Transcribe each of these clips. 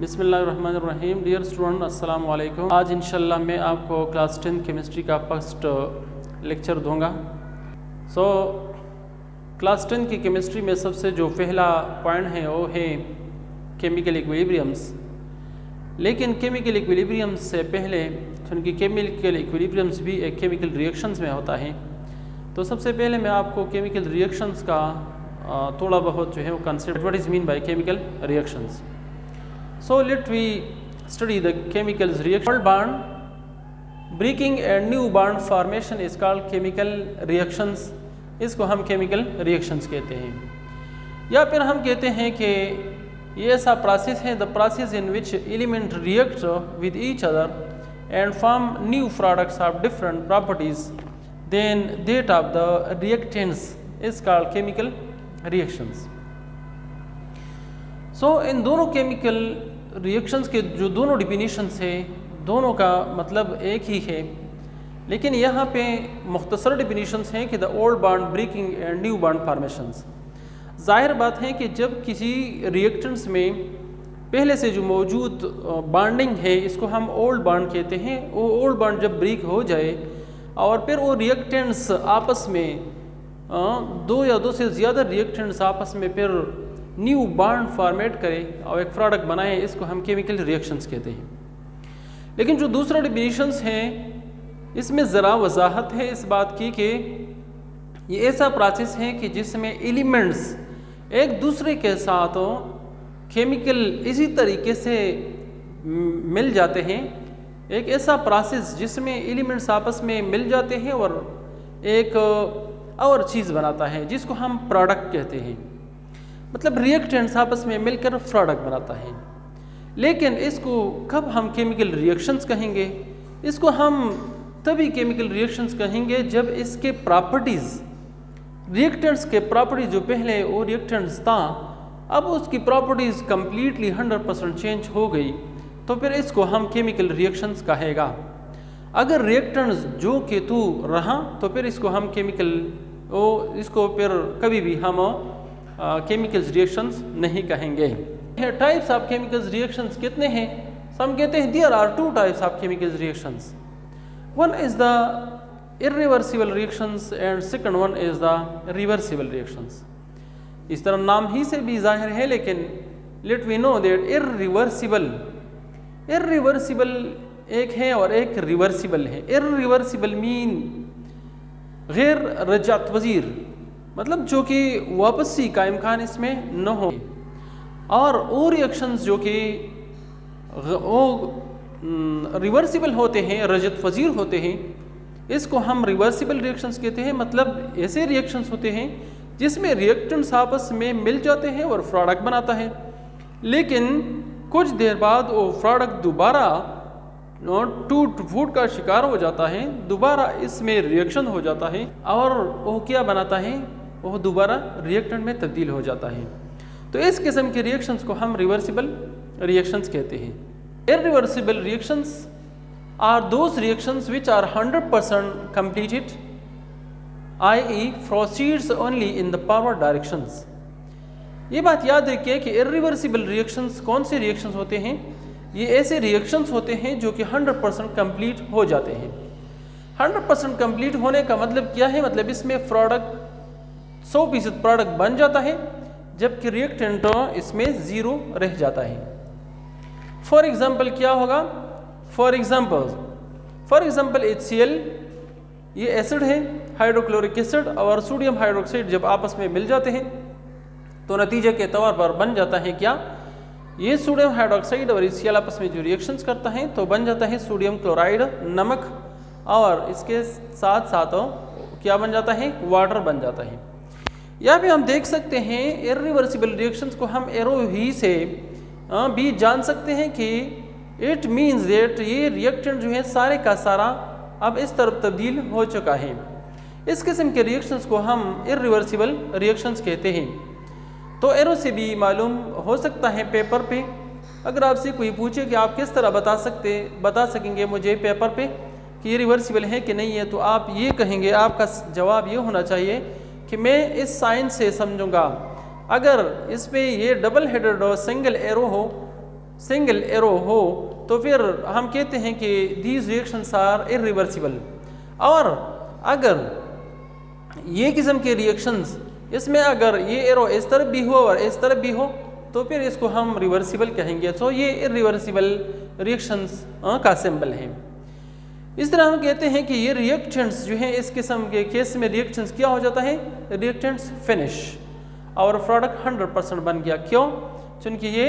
बिस्मिल्लाहिर्रहमानिर्रहीम। Dear student, अस्सलाम वालेकुम। आज इंशाल्लाह मैं आपको क्लास 10 केमिस्ट्री का फर्स्ट लेक्चर दूंगा। क्लास 10 की केमिस्ट्री में सबसे जो पहला पॉइंट है वो है केमिकल इक्विलिब्रियम्स। लेकिन केमिकल इक्विलिब्रियम्स से पहले, क्योंकि केमिकल इक्विलिब्रियम्स भी एक केमिकल रिएक्शंस में होता है, तो सबसे पहले मैं आपको केमिकल रिएक्शंस का थोड़ा बहुत जो है वो concept, what is mean by chemical reactions. So let we study the chemicals reaction. Old bond breaking and new bond formation is called chemical reactions. इसको हम chemical reactions कहते हैं, या फिर हम कहते हैं कि ये ऐसा प्रोसेस है, the process in which element react with each other and form new products of different properties than that of the reactants is called chemical reactions. इन दोनों केमिकल रिएक्शंस के जो दोनों डिफिनीशंस है, दोनों का मतलब एक ही है, लेकिन यहाँ पे मुख्तसर डिफिनीशंस हैं कि the old bond breaking and new bond formations. जाहिर बात है कि जब किसी रिएक्टेंट्स में पहले से जो मौजूद बॉन्डिंग है, इसको हम ओल्ड बॉन्ड कहते हैं। वो ओल्ड बॉन्ड जब ब्रेक हो जाए और फिर वो रिएक्टेंट्स आपस में दो या दो से ज़्यादा रिएक्टेंट्स आपस में फिर न्यू बॉन्ड फॉर्मेट करें और एक प्रोडक्ट बनाएं, इसको हम केमिकल रिएक्शंस कहते हैं। लेकिन जो दूसरा डिफिनीशंस है, इसमें ज़रा वजाहत है इस बात की कि ये ऐसा प्रोसेस है कि जिसमें एलिमेंट्स एक दूसरे के साथ केमिकल इसी तरीके से मिल जाते हैं। एक ऐसा प्रोसेस जिसमें एलिमेंट्स आपस में मिल जाते हैं और एक और चीज़ बनाता है, जिसको हम प्रोडक्ट कहते हैं। मतलब रिएक्टेंट्स आपस में मिलकर प्रोडक्ट बनाता है। लेकिन इसको कब हम केमिकल रिएक्शंस कहेंगे? इसको हम तभी केमिकल रिएक्शंस कहेंगे जब इसके प्रॉपर्टीज़, रिएक्टेंट्स के प्रॉपर्टीज जो पहले वो रिएक्टेंट्स था, अब उसकी प्रॉपर्टीज़ कम्प्लीटली 100% चेंज हो गई, तो फिर इसको हम केमिकल रिएक्शंस कहेगा। अगर रिएक्टेंट्स जो के तू रहा तो फिर इसको हम इसको फिर कभी भी हम केमिकल्स रिएक्शंस नहीं कहेंगे। टाइप्स ऑफ केमिकल्स रिएक्शंस कितने हैं? हम कहते हैं there are two types of chemicals reactions. One is the irreversible reactions and second one is the reversible reactions. इस तरह नाम ही से भी जाहिर है, लेकिन let we know that irreversible एक है और एक रिवर्सिबल है। इरिवर्सिबल मीन गैर रजात वजीर, मतलब जो कि वापसी का इम्कान इसमें न हो, और वो रिएक्शंस जो कि वो रिवर्सिबल होते हैं, रजत वजीर होते हैं, इसको हम रिवर्सिबल रिएक्शंस कहते हैं। मतलब ऐसे रिएक्शंस होते हैं जिसमें रिएक्टेंट्स आपस में मिल जाते हैं और प्रोडक्ट बनाता है, लेकिन कुछ देर बाद वो प्रोडक्ट दोबारा टूट फूट का शिकार हो जाता है, दोबारा इसमें रिएक्शन हो जाता है और वो क्या बनाता है, वो दोबारा रिएक्टेंट में तब्दील हो जाता है। तो इस किस्म के रिएक्शंस को हम रिवर्सिबल रिएक्शंस कहते हैं। Irreversible reactions are those reactions which are 100% completed, i.e. proceeds only in the forward directions। ये बात याद रखिए कि इरिवर्सिबल रिएक्शंस कौन से रिएक्शंस होते हैं? ये ऐसे रिएक्शंस होते हैं जो कि 100% कंप्लीट हो जाते हैं। 100% कंप्लीट होने का मतलब क्या है? मतलब इसमें प्रोडक्ट 100% प्रोडक्ट बन जाता है, जबकि रिएक्टेंट इसमें 0 रह जाता है। फॉर एग्जाम्पल क्या होगा? फॉर एग्जाम्पल HCl, ये एसिड है, हाइड्रोक्लोरिक एसिड और सोडियम हाइड्रोक्साइड जब आपस में मिल जाते हैं तो नतीजे के तौर पर बन जाता है क्या? ये सोडियम हाइड्रोक्साइड और HCl आपस में जो रिएक्शंस करता है तो बन जाता है सोडियम क्लोराइड, नमक, और इसके साथ साथ क्या बन जाता है? वाटर बन जाता है। या भी हम देख सकते हैं इरिवर्सिबल रिएक्शंस को हम एरो ही से भी जान सकते हैं कि इट मीन्स दैट ये रिएक्टेंट जो है सारे का सारा अब इस तरफ तब्दील हो चुका है। इस किस्म के रिएक्शंस को हम इरिवर्सिबल रिएक्शंस कहते हैं। तो एरो से भी मालूम हो सकता है पेपर पे। अगर आपसे कोई पूछे कि आप किस तरह बता सकेंगे मुझे पेपर पे कि ये रिवर्सिबल है कि नहीं है, तो आप ये कहेंगे, आपका जवाब ये होना चाहिए कि मैं इस साइन से समझूंगा। अगर इस पे ये डबल हेडेड और सिंगल एरो हो, सिंगल एरो हो तो फिर हम कहते हैं कि दीज रिएक्शंस आर इरिवर्सिबल। और अगर ये किस्म के रिएक्शंस इसमें अगर ये एरो इस तरफ भी हो और इस तरफ भी हो तो फिर इसको हम रिवर्सिबल कहेंगे। तो ये इरिवर्सिबल रिएक्शंस का सिंबल है। इस तरह हम कहते हैं कि ये रिएक्टेंट्स जो हैं इस किस्म के केस में रिएक्टेंट्स क्या हो जाता है, रिएक्टेंट्स फिनिश और प्रोडक्ट 100% बन गया। क्यों? क्योंकि ये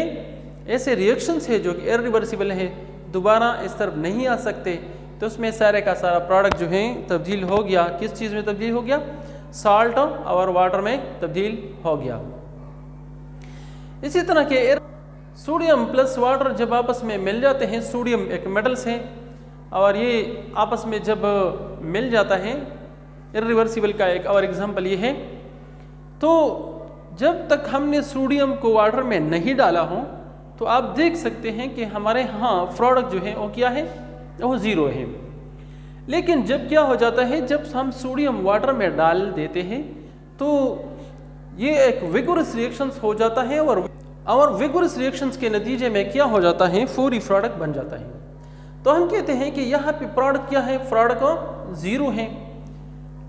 ऐसे रिएक्शंस है जो कि इरिवर्सिबल है, दोबारा इस तरफ नहीं आ सकते। तो उसमें सारे का सारा प्रोडक्ट जो है तब्दील हो गया। किस चीज़ में तब्दील हो गया? साल्ट और वाटर में तब्दील हो गया। इसी तरह के सोडियम प्लस वाटर जब आपस में मिल जाते हैं, सोडियम एक मेटल्स है और ये आपस में जब मिल जाता है, इरिवर्सिबल का एक और एग्जांपल ये है। तो जब तक हमने सोडियम को वाटर में नहीं डाला हो तो आप देख सकते हैं कि हमारे यहाँ प्रोडक्ट जो है वो क्या है, वो ज़ीरो है। लेकिन जब क्या हो जाता है, जब हम सोडियम वाटर में डाल देते हैं तो ये एक विगोरस रिएक्शंस हो जाता है और विगोरस रिएक्शंस के नतीजे में क्या हो जाता है, फूरी प्रोडक्ट बन जाता है। तो हम कहते हैं कि यहाँ पे प्रोडक्ट क्या है, प्रोडक्ट ज़ीरो है।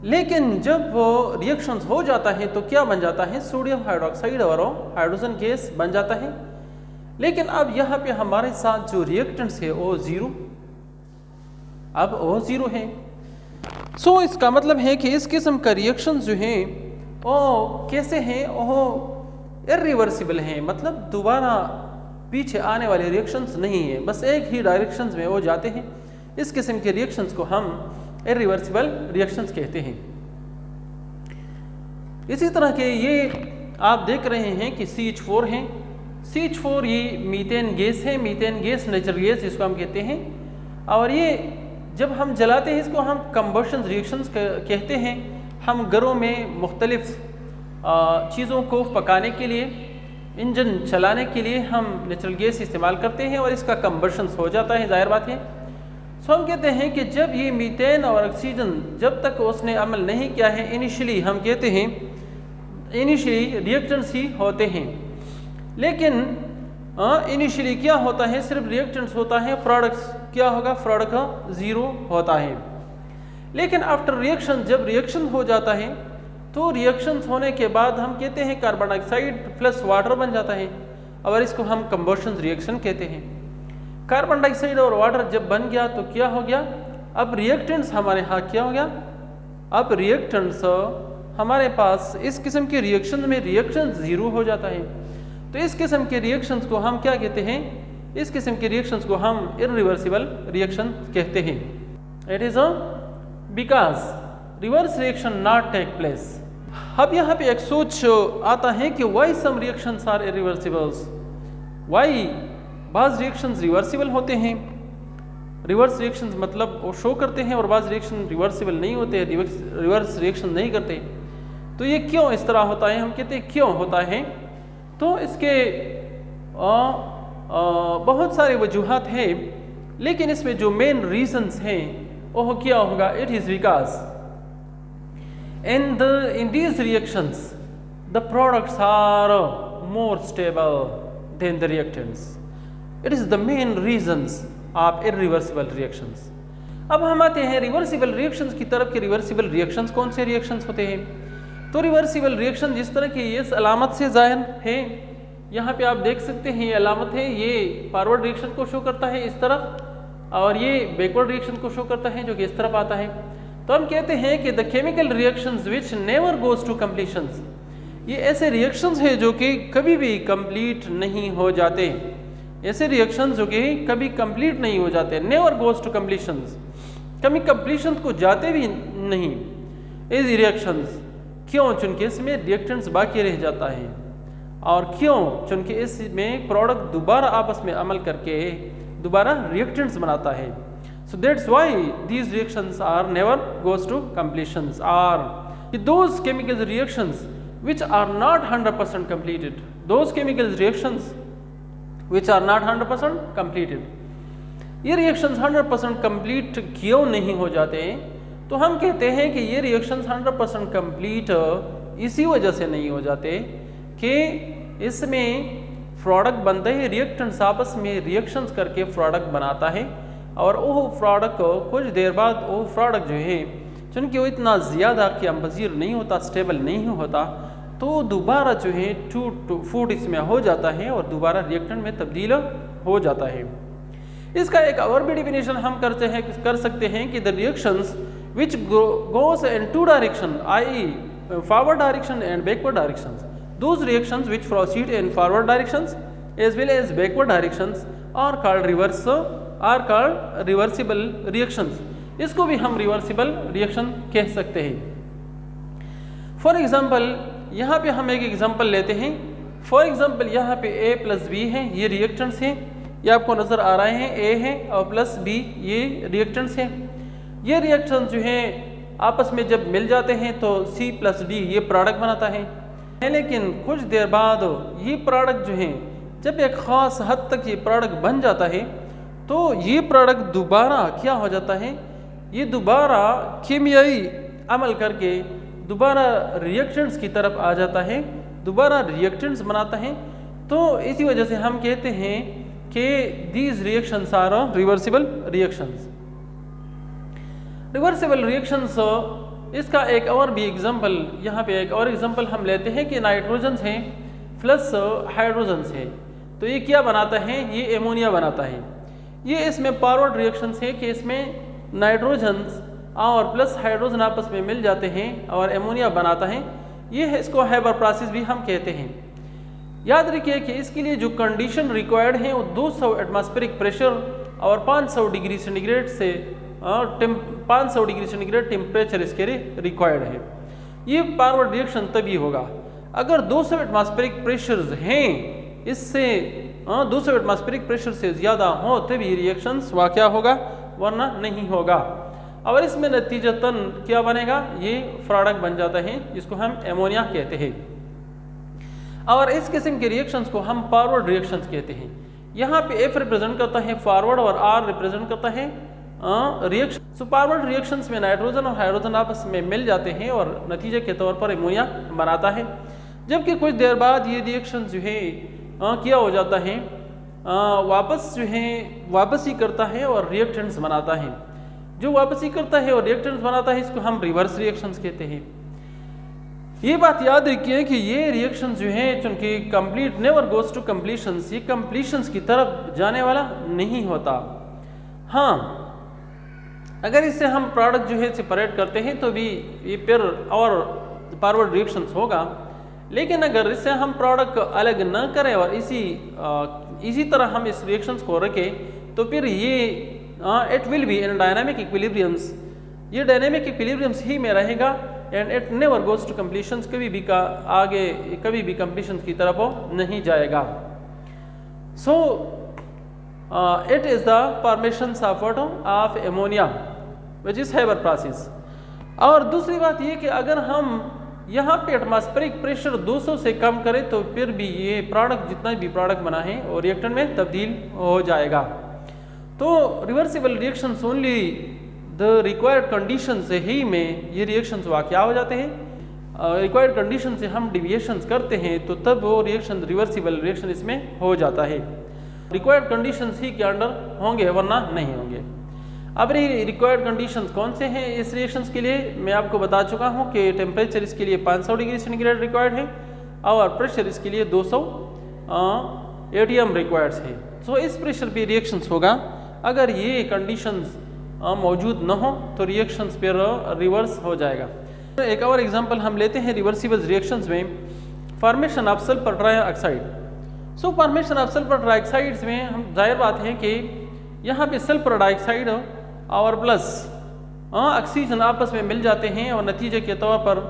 लेकिन जब वो रिएक्शंस हो जाता है तो क्या बन जाता है, सोडियम हाइड्रोक्साइड और हाइड्रोजन गैस बन जाता है। लेकिन अब यहाँ पे हमारे साथ जो रिएक्टेंट्स है वो ज़ीरो, अब वो ज़ीरो है। सो इसका मतलब है कि इस किस्म का रिएक्शंस जो हैं वो कैसे हैं, वो इरिवर्सिबल हैं। मतलब दोबारा पीछे आने वाले रिएक्शंस नहीं है, बस एक ही डायरेक्शंस में वो जाते हैं। इस किस्म के रिएक्शंस को हम इरिवर्सिबल रिएक्शंस कहते हैं। इसी तरह के ये आप देख रहे हैं कि CH4 हैं। CH4 ये मीथेन गैस है, मीथेन गैस नेचुरल गैस जिसको हम कहते हैं। और ये जब हम जलाते हैं इसको हम कंबशन रिएक्शंस कहते हैं। हम घरों में मुख्तलिफ चीज़ों को पकाने के लिए, इंजन चलाने के लिए हम नेचुरल गैस इस्तेमाल करते हैं और इसका कंबशन हो जाता है, जाहिर बात है। सो हम कहते हैं कि जब ये मीथेन और ऑक्सीजन जब तक उसने अमल नहीं किया है, इनिशियली हम कहते हैं इनिशियली रिएक्टेंट्स ही होते हैं। लेकिन इनिशियली क्या होता है, सिर्फ रिएक्टेंट्स होता है, प्रोडक्ट्स क्या होगा, प्रोडक्ट ज़ीरो होता है। लेकिन आफ्टर रिएक्शन जब रिएक्शन हो जाता है तो रिएक्शंस होने के बाद हम कहते हैं कार्बन डाइऑक्साइड प्लस वाटर बन जाता है और इसको हम कंबशन रिएक्शन कहते हैं। कार्बन डाइऑक्साइड और वाटर जब बन गया तो क्या हो गया, अब रिएक्टेंट्स हमारे यहाँ क्या हो गया, अब रिएक्टेंट्स हमारे पास इस किस्म के रिएक्शन में रिएक्शन ज़ीरो हो जाता है। तो इस किस्म के रिएक्शंस को हम क्या कहते हैं, इस किस्म के रिएक्शंस को हम इरिवर्सिबल रिएक्शन कहते हैं। It is because reverse reaction not take place. अब यहाँ पे एक सोच आता है कि why some reactions are irreversibles, why बाज़ रिएक्शंस रिवर्सिबल होते हैं। रिवर्स रिएक्शंस मतलब वो शो करते हैं और बाज़ रिएक्शन रिवर्सिबल नहीं होते, रिवर्स रिएक्शन नहीं करते। तो ये क्यों इस तरह होता है, हम कहते हैं क्यों होता है। तो इसके बहुत सारे वजूहात हैं, लेकिन इसमें जो मेन रीजंस हैं वो क्या होगा, it is because in these reactions the products are more stable than the reactants. It is the main reasons of irreversible reactions. अब हम आते हैं रिवर्सिबल रिएक्शंस की तरफ। कि रिवर्सिबल रिएक्शंस कौन से रिएक्शंस होते हैं। तो रिवर्सिबल रिएक्शन जिस तरह की इस अलामत से ज़ाहिर है, यहाँ पे आप देख सकते हैं ये अलामत है, ये फॉरवर्ड रिएक्शन को शो करता है इस तरफ, और ये बैकवर्ड रिएक्शन को शो करता है जो कि इस तरफ आता है। तो हम कहते हैं कि the chemical reactions which never goes to completions, ये ऐसे रिएक्शंस हैं जो कि कभी भी कंप्लीट नहीं हो जाते। ऐसे रिएक्शंस जो कि कभी कंप्लीट नहीं हो जाते, नेवर गोज टू कंप्लीशंस, कभी कंप्लीशन को जाते भी नहीं ये रिएक्शंस। क्यों? चूँकि इसमें रिएक्टेंट्स बाकी रह जाता है। और क्यों? चूँकि इसमें प्रोडक्ट दोबारा आपस में अमल करके दोबारा रिएक्टेंट्स बनाता है। So that's why these reactions are never goes to completions, are those chemical reactions which are not 100% completed, those chemical reactions which are not 100% completed. ये reactions 100% complete क्यों नहीं हो जाते? तो हम कहते हैं कि ये reactions 100% complete इसी वजह से नहीं हो जाते कि इसमें प्रोडक्ट बनते ही रिएक्टेंट्स आपस में रिएक्शंस करके प्रोडक्ट बनाता है और वो प्रोडक्ट को कुछ देर बाद वो प्रोडक्ट जो है चूँकि वो इतना ज़्यादा क़याम पज़ीर नहीं होता, स्टेबल नहीं होता, तो दोबारा जो है फूड इसमें हो जाता है और दोबारा रिएक्टेंट में तब्दील हो जाता है। इसका एक और भी डिफिनेशन हम कर सकते हैं कि the reactions which goes in two direction I forward direction and backward directions, those reactions which proceed in forward directions as well as backward directions are called reversible reactions. इसको भी हम रिवर्सिबल रिएक्शन कह सकते हैं। For example यहाँ पे हम एक एग्जाम्पल लेते हैं। फॉर एग्जाम्पल यहाँ पे A प्लस B है, ये रिएक्टेंट्स हैं, ये आपको नज़र आ रहे हैं, A है और प्लस B ये रिएक्टेंट्स हैं। ये रिएक्टेंट्स जो हैं आपस में जब मिल जाते हैं तो C प्लस D ये प्रोडक्ट बनाता है, लेकिन कुछ देर बाद ये प्रोडक्ट जो है जब एक ख़ास हद तक ये प्रोडक्ट बन जाता है तो ये प्रोडक्ट दोबारा क्या हो जाता है, ये दोबारा कीमियाई अमल करके दोबारा रिएक्टेंट्स की तरफ आ जाता है, दोबारा रिएक्टेंट्स बनाता है। तो इसी वजह से हम कहते हैं कि these reactions are reversible reactions. Reversible reactions इसका एक और भी एग्जांपल, यहाँ पे एक और एग्जांपल हम लेते हैं कि नाइट्रोजन है प्लस हाइड्रोजन है, तो ये क्या बनाता है, ये एमोनिया बनाता है। ये इसमें फॉरवर्ड रिएक्शंस है कि इसमें नाइट्रोजन और प्लस हाइड्रोजन आपस में मिल जाते हैं और एमोनिया बनाता है। ये है, इसको हाइबर प्रोसेस भी हम कहते हैं। याद रखिए कि इसके लिए जो कंडीशन रिक्वायर्ड है वो 200 एटमॉस्फेरिक प्रेशर और 500 डिग्री सेंटीग्रेड से 500 डिग्री सेंटीग्रेड टेम्परेचर इसके लिए रिक्वायर्ड है। ये फॉरवर्ड रिएक्शन तभी होगा अगर 200 एटमॉस्फेरिक प्रेशर्स हैं, इससे 200 एटमॉस्फेरिक प्रेशर से ज़्यादा हो तभी रिएक्शंस वाक़या होगा, वरना नहीं होगा। और इसमें नतीजतन क्या बनेगा, ये प्रोडक्ट बन जाता है जिसको हम एमोनिया कहते हैं। और इस किस्म के रिएक्शंस को हम फॉरवर्ड रिएक्शंस कहते हैं। यहाँ पे F रिप्रेजेंट करता है फॉरवर्ड और R रिप्रेजेंट करता है रिएक्शन। सो फॉरवर्ड रिएक्शंस में नाइट्रोजन और हाइड्रोजन आपस में मिल जाते हैं और नतीजे के तौर पर एमोनिया बनाता है। जबकि कुछ देर बाद ये रिएक्शन जो है क्या हो जाता है, वापस जो है वापसी करता है और रिएक्टेंट्स बनाता है। जो वापसी करता है और रिएक्टेंट्स बनाता है इसको हम रिवर्स रिएक्शंस कहते हैं। ये बात याद रखिए कि ये रिएक्शन जो है चूंकि complete never goes to completions, ये कंप्लीशंस की तरफ जाने वाला नहीं होता। हाँ, अगर इससे हम प्रोडक्ट जो है सेपरेट करते हैं तो भी ये फिर और फॉरवर्ड रिएक्शंस होगा, लेकिन अगर इससे हम प्रोडक्ट अलग न करें और इसी तरह हम इस रिएक्शंस को रखें तो फिर ये it will be in dynamic equilibriums, ये डायनामिक इक्विलिब्रियम्स ही में रहेगा and it never goes to completions, कभी भी आगे कभी भी कंप्लीशंस की तरफ नहीं जाएगा। So it is the formation of ammonia which is Haber process. और दूसरी बात ये कि अगर हम यहाँ पे एटमॉस्फेरिक प्रेशर 200 से कम करें तो फिर भी ये प्रोडक्ट जितना भी प्रोडक्ट बना है और रिएक्टेंट में तब्दील हो जाएगा। तो reversible reactions only the required condition से ही में ये रिएक्शंस वाक़या हो जाते हैं। रिक्वायर्ड कंडीशन से हम डिविएशंस करते हैं तो तब वो रिएक्शन रिवर्सिबल रिएक्शन इसमें हो जाता है। रिक्वायर्ड कंडीशंस ही के अंडर होंगे वरना नहीं होंगे। अब रिक्वायर्ड कंडीशंस कौन से हैं इस रिएक्शंस के लिए, मैं आपको बता चुका हूं कि टेम्परेचर इसके लिए 500 डिग्री सेंटीग्रेड रिक्वायर्ड है और प्रेशर इसके लिए 200 एटीएम रिक्वायर्ड है। सो इस प्रेशर पे रिएक्शंस होगा। अगर ये कंडीशंस मौजूद न हो तो रिएक्शंस पर रिवर्स हो जाएगा। एक और एग्जांपल हम लेते हैं रिवर्सिबल रिएक्शंस में, formation of sulphur trioxide. So formation of sulphur trioxides में हम जाहिर बात है कि यहाँ पे सल्फर डाइऑक्साइड और प्लस ऑक्सीजन आपस में मिल जाते हैं और नतीजे के तौर पर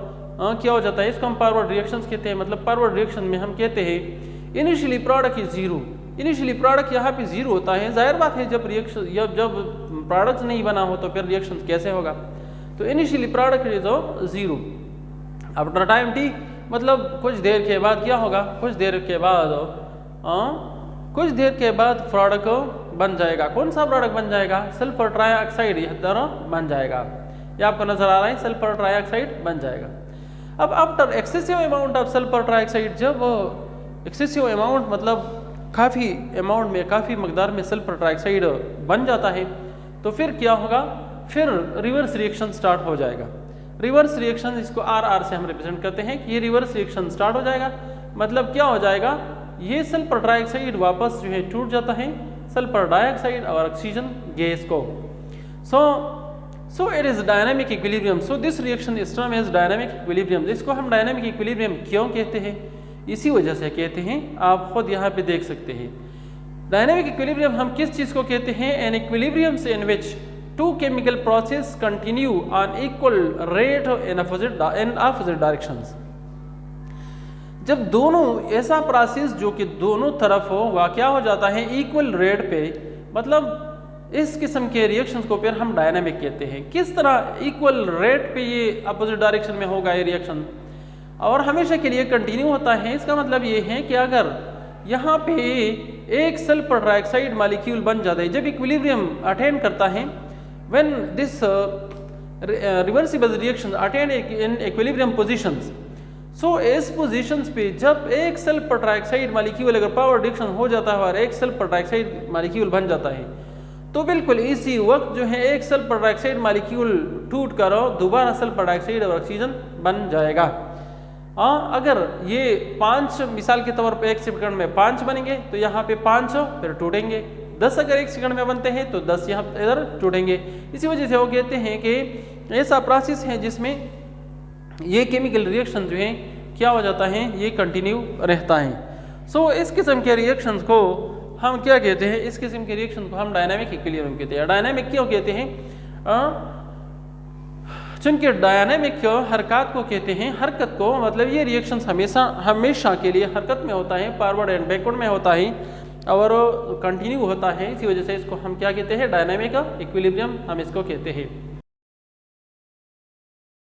क्या हो जाता है, इसको हम फॉरवर्ड रिएक्शंस कहते हैं। मतलब फॉरवर्ड रिएक्शन में हम कहते हैं initially product is zero, initially product यहाँ पे जीरो होता है। जाहिर बात है जब रिएक्शन जब प्रोडक्ट नहीं बना हो तो फिर रिएक्शन कैसे होगा, तो initially product is zero. After time T मतलब कुछ देर के बाद क्या होगा, कुछ देर के बाद प्रोडक्ट बन जाएगा। कौन सा प्रोडक्ट बन जाएगा, सल्फर ट्राइऑक्साइड यह दोनों बन जाएगा। ये आपको नजर आ रहा है, सल्फर ट्राइऑक्साइड बन जाएगा। अब after excessive amount of sulphur trioxide, जब एक्सेसिव अमाउंट मतलब काफ़ी अमाउंट में, काफ़ी मकदार में सल्फर ट्राइऑक्साइड बन जाता है, तो फिर क्या होगा, फिर रिवर्स रिएक्शन स्टार्ट हो जाएगा। रिवर्स रिएक्शन, इसको RR से हम रिप्रेजेंट करते हैं कि ये रिवर्स रिएक्शन स्टार्ट हो जाएगा। मतलब क्या हो जाएगा, ये सल्फर ट्राइऑक्साइड वापस जो है टूट जाता है सल्फर डाइऑक्साइड और ऑक्सीजन गैस को। So it is dynamic equilibrium. So this reaction is term as dynamic equilibrium. इसको हम डायनामिक इक्विलिब्रियम क्यों कहते हैं, इसी वजह से कहते हैं, आप खुद यहाँ पे देख सकते हैं। डायनामिक इक्विलिब्रियम हम किस चीज़ को कहते हैं, an equilibriums in which two chemical process continue on equal rate in opposite directions. जब दोनों ऐसा प्रोसेस जो कि दोनों तरफ हो, वह क्या हो जाता है, इक्वल रेट पे, मतलब इस किस्म के रिएक्शंस को फिर हम डायनामिक कहते हैं। किस तरह इक्वल रेट पे ये अपोजिट डायरेक्शन में होगा ये रिएक्शन, और हमेशा के लिए कंटिन्यू होता है। इसका मतलब ये है कि अगर यहाँ पे एक सल्फर ट्राइऑक्साइड मॉलिक्यूल बन जाता है, जब इक्विलिब्रियम अटेन करता है, when this reversible reaction attain in equilibrium positions, so इस पोजीशंस पे जब एक सल्फर ट्राइऑक्साइड मॉलिक्यूल अगर पावर रिडक्शन हो जाता है और एक सल्फर ट्राइऑक्साइड मॉलिक्यूल बन जाता है, तो बिल्कुल इसी वक्त जो है एक सल्फर डाइऑक्साइड मॉलिक्यूल टूट कर दोबारा सल्फर डाइऑक्साइड और ऑक्सीजन बन जाएगा। अगर ये 5 मिसाल के तौर पर 1 सेकंड में 5 बनेंगे तो यहाँ पे 5 फिर टूटेंगे। 10 अगर 1 सेकंड में बनते हैं तो 10 यहाँ इधर टूटेंगे। इसी वजह से वो कहते हैं कि ऐसा प्रोसेस है जिसमें ये केमिकल रिएक्शन जो है क्या हो जाता है, ये कंटिन्यू रहता है। सो इस किस्म के रिएक्शंस को हम क्या कहते हैं, इस किस्म के रिएक्शन को हम डायनामिक इक्विलिब्रियम कहते हैं। डायनामिक क्यों कहते हैं, चूंकि डायनामिक हरकत को कहते हैं, हरकत को मतलब ये रिएक्शन हमेशा के लिए हरकत में होता है, फॉरवर्ड एंड बैकवर्ड में होता है और कंटिन्यू होता है। इसी वजह से इसको हम क्या कहते हैं, डायनामिक इक्विलिब्रियम हम इसको कहते हैं।